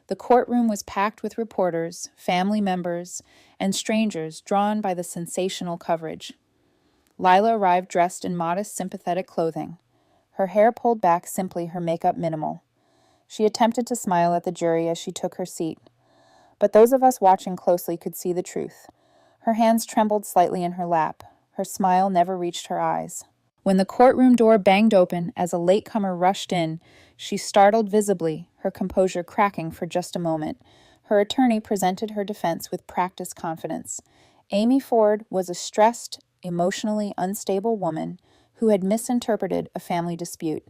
The courtroom was packed with reporters, family members, and strangers drawn by the sensational coverage. Lila arrived dressed in modest, sympathetic clothing, her hair pulled back, simply her makeup minimal. She attempted to smile at the jury as she took her seat, but those of us watching closely could see the truth. Her hands trembled slightly in her lap. Her smile never reached her eyes. When the courtroom door banged open as a latecomer rushed in, she startled visibly, her composure cracking for just a moment. Her attorney presented her defense with practiced confidence. Amy Ford was a stressed, emotionally unstable woman who had misinterpreted a family dispute.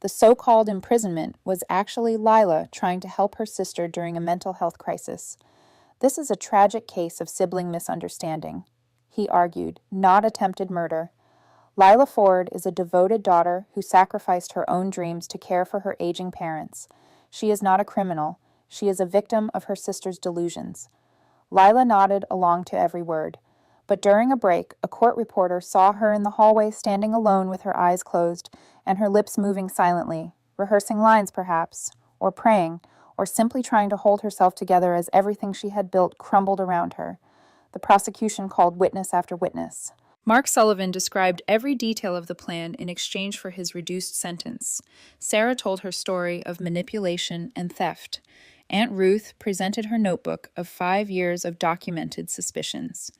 The so-called imprisonment was actually Lila trying to help her sister during a mental health crisis. "This is a tragic case of sibling misunderstanding," he argued, "not attempted murder. Lila Ford is a devoted daughter who sacrificed her own dreams to care for her aging parents. She is not a criminal. She is a victim of her sister's delusions." Lila nodded along to every word. But during a break, a court reporter saw her in the hallway standing alone with her eyes closed and her lips moving silently, rehearsing lines perhaps, or praying, or simply trying to hold herself together as everything she had built crumbled around her. The prosecution called witness after witness. Mark Sullivan described every detail of the plan in exchange for his reduced sentence. Sarah told her story of manipulation and theft. Aunt Ruth presented her notebook of 5 years of documented suspicions.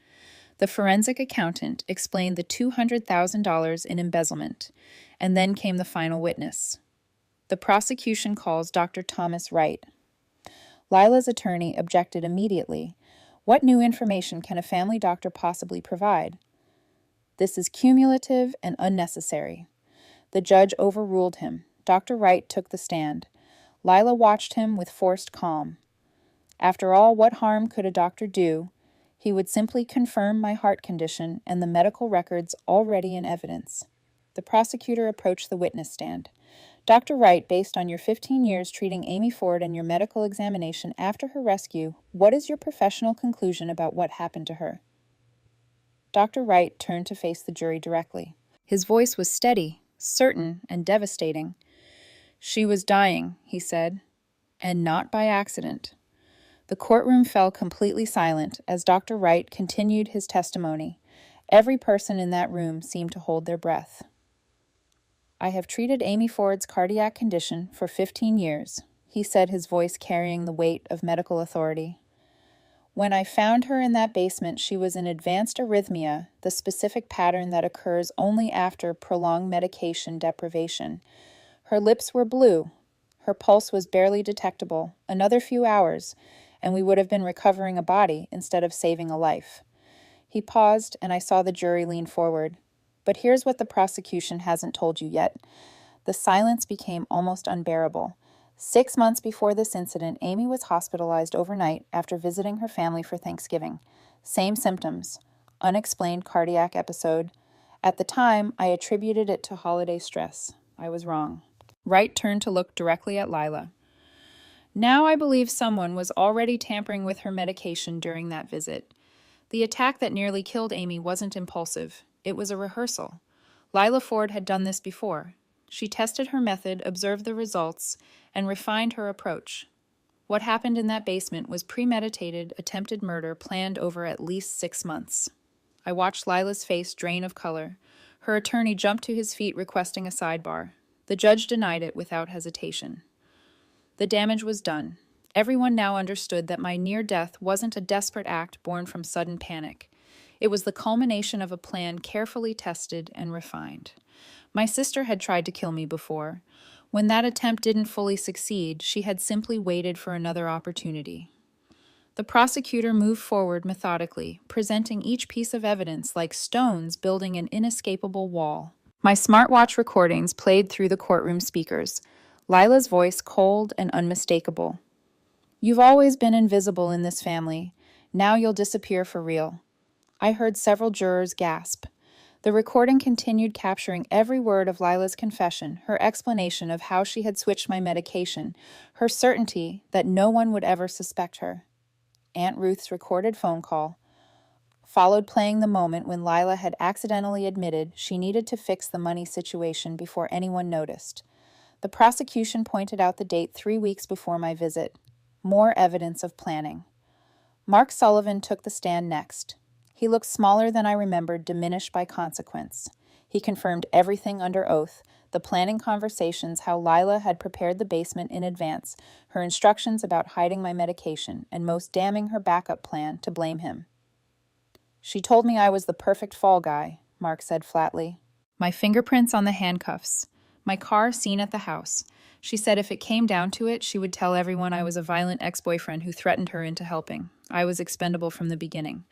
The forensic accountant explained the $200,000 in embezzlement, and then came the final witness. The prosecution calls Dr. Thomas Wright. Lila's attorney objected immediately. What new information can a family doctor possibly provide? This is cumulative and unnecessary. The judge overruled him. Dr. Wright took the stand. Lila watched him with forced calm. After all, what harm could a doctor do? He would simply confirm my heart condition and the medical records already in evidence. The prosecutor approached the witness stand. "Dr. Wright, based on your 15 years treating Amy Ford and your medical examination after her rescue, what is your professional conclusion about what happened to her?" Dr. Wright turned to face the jury directly. His voice was steady, certain, and devastating. "She was dying," he said, "and not by accident." The courtroom fell completely silent as Dr. Wright continued his testimony. Every person in that room seemed to hold their breath. "I have treated Amy Ford's cardiac condition for 15 years, he said, his voice carrying the weight of medical authority. When I found her in that basement, she was in advanced arrhythmia, the specific pattern that occurs only after prolonged medication deprivation. Her lips were blue. Her pulse was barely detectable. Another few hours, and we would have been recovering a body instead of saving a life. He paused, and I saw the jury lean forward. But here's what the prosecution hasn't told you yet. The silence became almost unbearable. 6 months before this incident, Amy was hospitalized overnight after visiting her family for Thanksgiving. Same symptoms. Unexplained cardiac episode. At the time, I attributed it to holiday stress. I was wrong. Wright turned to look directly at Lila. Now I believe someone was already tampering with her medication during that visit. The attack that nearly killed Amy wasn't impulsive. It was a rehearsal. Lila Ford had done this before. She tested her method, observed the results, and refined her approach. What happened in that basement was premeditated, attempted murder planned over at least 6 months. I watched Lila's face drain of color. Her attorney jumped to his feet requesting a sidebar. The judge denied it without hesitation. The damage was done. Everyone now understood that my near death wasn't a desperate act born from sudden panic. It was the culmination of a plan carefully tested and refined. My sister had tried to kill me before. When that attempt didn't fully succeed, she had simply waited for another opportunity. The prosecutor moved forward methodically, presenting each piece of evidence like stones building an inescapable wall. My smartwatch recordings played through the courtroom speakers, Lila's voice cold and unmistakable. "You've always been invisible in this family. Now you'll disappear for real." I heard several jurors gasp. The recording continued capturing every word of Lila's confession, her explanation of how she had switched my medication, her certainty that no one would ever suspect her. Aunt Ruth's recorded phone call followed, playing the moment when Lila had accidentally admitted she needed to fix the money situation before anyone noticed. The prosecution pointed out the date 3 weeks before my visit. More evidence of planning. Mark Sullivan took the stand next. He looked smaller than I remembered, diminished by consequence. He confirmed everything under oath, the planning conversations, how Lila had prepared the basement in advance, her instructions about hiding my medication, and most damning, her backup plan to blame him. "She told me I was the perfect fall guy," Mark said flatly. "My fingerprints on the handcuffs. My car seen at the house. She said if it came down to it, she would tell everyone I was a violent ex-boyfriend who threatened her into helping. I was expendable from the beginning."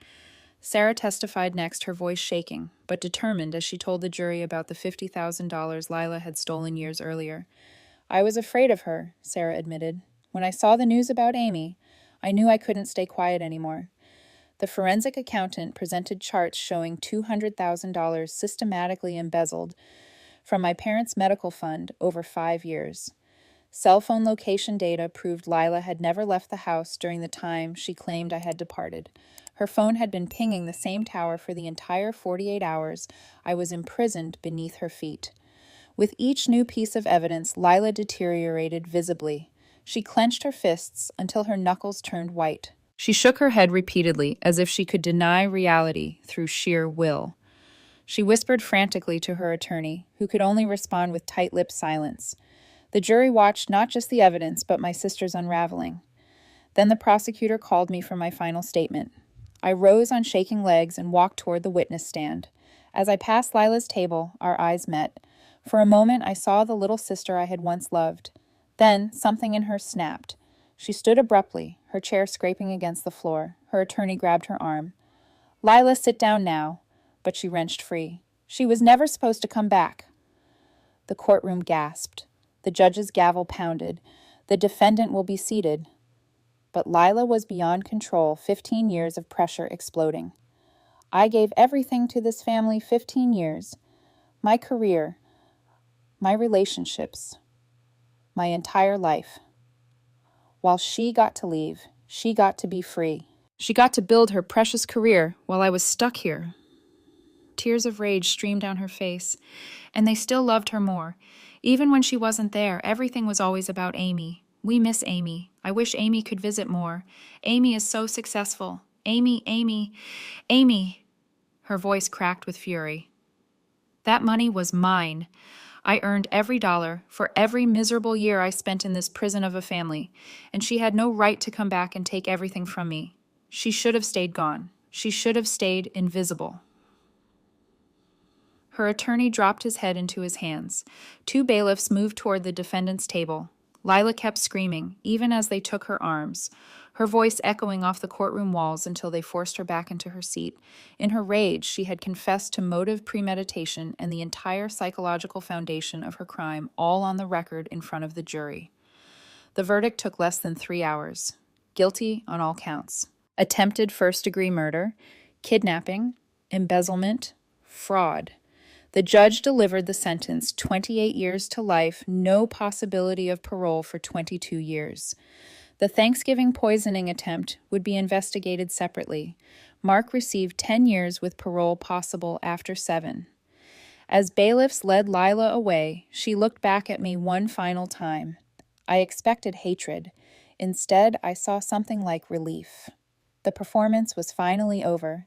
Sarah testified next, her voice shaking, but determined as she told the jury about the $50,000 Lila had stolen years earlier. "I was afraid of her," Sarah admitted. "When I saw the news about Amy, I knew I couldn't stay quiet anymore." The forensic accountant presented charts showing $200,000 systematically embezzled from my parents' medical fund over 5 years. Cell phone location data proved Lila had never left the house during the time she claimed I had departed. Her phone had been pinging the same tower for the entire 48 hours I was imprisoned beneath her feet. With each new piece of evidence, Lila deteriorated visibly. She clenched her fists until her knuckles turned white. She shook her head repeatedly, as if she could deny reality through sheer will. She whispered frantically to her attorney, who could only respond with tight-lipped silence. The jury watched not just the evidence, but my sister's unraveling. Then the prosecutor called me for my final statement. I rose on shaking legs and walked toward the witness stand. As I passed Lila's table, our eyes met. For a moment, I saw the little sister I had once loved. Then, something in her snapped. She stood abruptly, her chair scraping against the floor. Her attorney grabbed her arm. "Lila, sit down now." But she wrenched free. "She was never supposed to come back." The courtroom gasped. The judge's gavel pounded. "The defendant will be seated." But Lila was beyond control, 15 years of pressure exploding. "I gave everything to this family 15 years. My career, my relationships, my entire life. While she got to leave, she got to be free. She got to build her precious career while I was stuck here." Tears of rage streamed down her face, and they still loved her more. Even when she wasn't there, everything was always about Amy. "We miss Amy. I wish Amy could visit more. Amy is so successful. Amy, Amy, Amy." Her voice cracked with fury. "That money was mine. I earned every dollar for every miserable year I spent in this prison of a family, and she had no right to come back and take everything from me. She should have stayed gone. She should have stayed invisible. Her attorney dropped his head into his hands. Two bailiffs moved toward the defendant's table. Lila kept screaming, even as they took her arms, her voice echoing off the courtroom walls until they forced her back into her seat. In her rage, she had confessed to motive premeditation and the entire psychological foundation of her crime, all on the record in front of the jury. The verdict took less than 3 hours. Guilty on all counts. Attempted first-degree murder, kidnapping, embezzlement, fraud. The judge delivered the sentence, 28 years to life, no possibility of parole for 22 years. The Thanksgiving poisoning attempt would be investigated separately. Mark received 10 years with parole possible after 7. As bailiffs led Lila away, she looked back at me one final time. I expected hatred. Instead, I saw something like relief. The performance was finally over.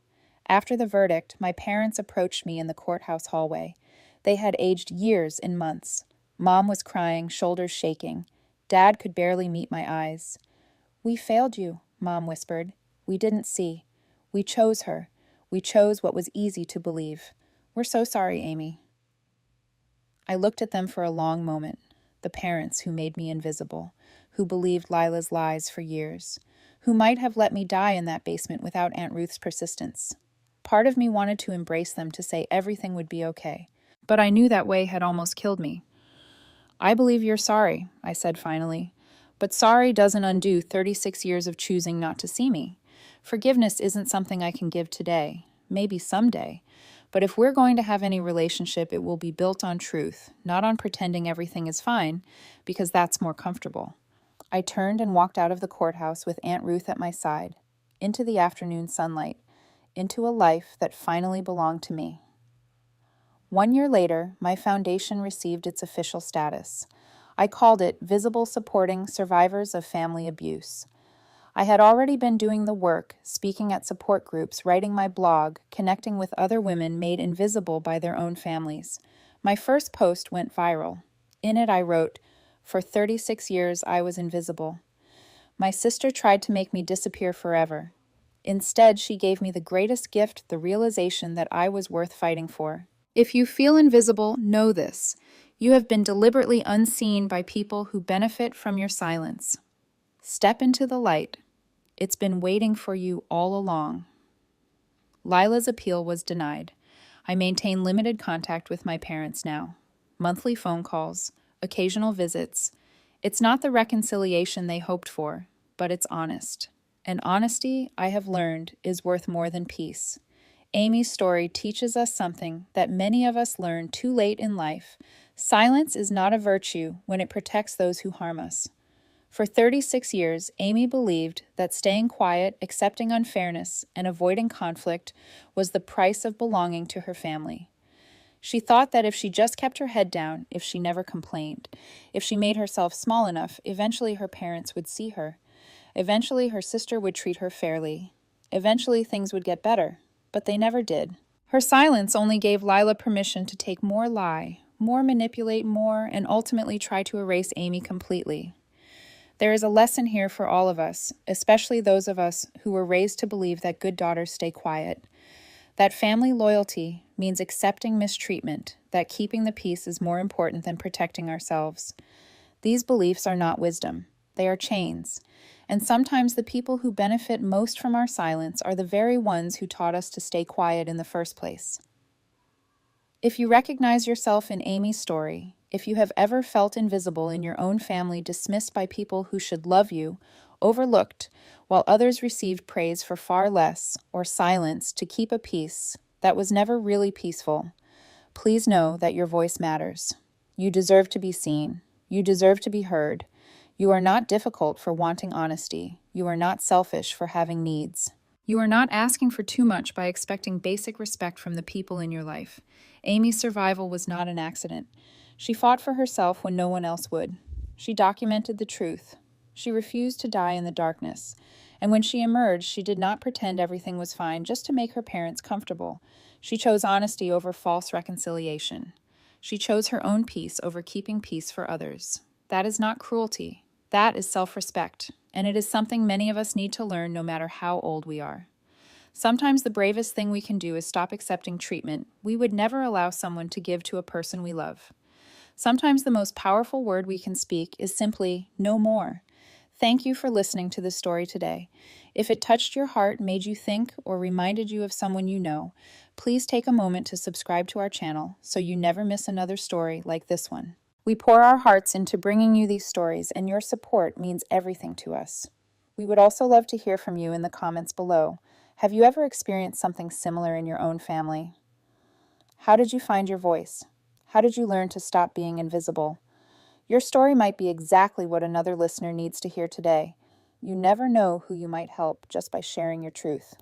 After the verdict, my parents approached me in the courthouse hallway. They had aged years in months. Mom was crying, shoulders shaking. Dad could barely meet my eyes. "We failed you," Mom whispered. "We didn't see. We chose her. We chose what was easy to believe. We're so sorry, Amy." I looked at them for a long moment, the parents who made me invisible, who believed Lila's lies for years, who might have let me die in that basement without Aunt Ruth's persistence. Part of me wanted to embrace them, to say everything would be okay. But I knew that way had almost killed me. "I believe you're sorry," I said finally. "But sorry doesn't undo 36 years of choosing not to see me. Forgiveness isn't something I can give today, maybe someday. But if we're going to have any relationship, it will be built on truth, not on pretending everything is fine, because that's more comfortable." I turned and walked out of the courthouse with Aunt Ruth at my side, into the afternoon sunlight, into a life that finally belonged to me. 1 year later, my foundation received its official status. I called it Visible Supporting Survivors of Family Abuse. I had already been doing the work, speaking at support groups, writing my blog, connecting with other women made invisible by their own families. My first post went viral. In it, I wrote, "For 36 years, I was invisible. My sister tried to make me disappear forever. Instead, she gave me the greatest gift, the realization that I was worth fighting for." If you feel invisible, know this. You have been deliberately unseen by people who benefit from your silence. Step into the light. It's been waiting for you all along. Lila's appeal was denied. I maintain limited contact with my parents now. Monthly phone calls, occasional visits. It's not the reconciliation they hoped for, but it's honest. And honesty, I have learned, is worth more than peace. Amy's story teaches us something that many of us learn too late in life. Silence is not a virtue when it protects those who harm us. For 36 years, Amy believed that staying quiet, accepting unfairness, and avoiding conflict was the price of belonging to her family. She thought that if she just kept her head down, if she never complained, if she made herself small enough, eventually her parents would see her. Eventually her sister would treat her fairly. Eventually things would get better, but they never did. Her silence only gave Lila permission to take more lie, more manipulate more, and ultimately try to erase Amy completely. There is a lesson here for all of us, especially those of us who were raised to believe that good daughters stay quiet. That family loyalty means accepting mistreatment, that keeping the peace is more important than protecting ourselves. These beliefs are not wisdom. They are chains. And sometimes the people who benefit most from our silence are the very ones who taught us to stay quiet in the first place. If you recognize yourself in Amy's story, if you have ever felt invisible in your own family, dismissed by people who should love you, overlooked, while others received praise for far less, or silence to keep a peace that was never really peaceful, please know that your voice matters. You deserve to be seen. You deserve to be heard. You are not difficult for wanting honesty. You are not selfish for having needs. You are not asking for too much by expecting basic respect from the people in your life. Amy's survival was not an accident. She fought for herself when no one else would. She documented the truth. She refused to die in the darkness. And when she emerged, she did not pretend everything was fine just to make her parents comfortable. She chose honesty over false reconciliation. She chose her own peace over keeping peace for others. That is not cruelty. That is self-respect. and it is something many of us need to learn no matter how old we are. Sometimes the bravest thing we can do is stop accepting treatment we would never allow someone to give to a person we love. Sometimes the most powerful word we can speak is simply, no more. Thank you for listening to this story today. If it touched your heart, made you think, or reminded you of someone you know, please take a moment to subscribe to our channel so you never miss another story like this one. We pour our hearts into bringing you these stories, and your support means everything to us. We would also love to hear from you in the comments below. Have you ever experienced something similar in your own family? How did you find your voice? How did you learn to stop being invisible? Your story might be exactly what another listener needs to hear today. You never know who you might help just by sharing your truth.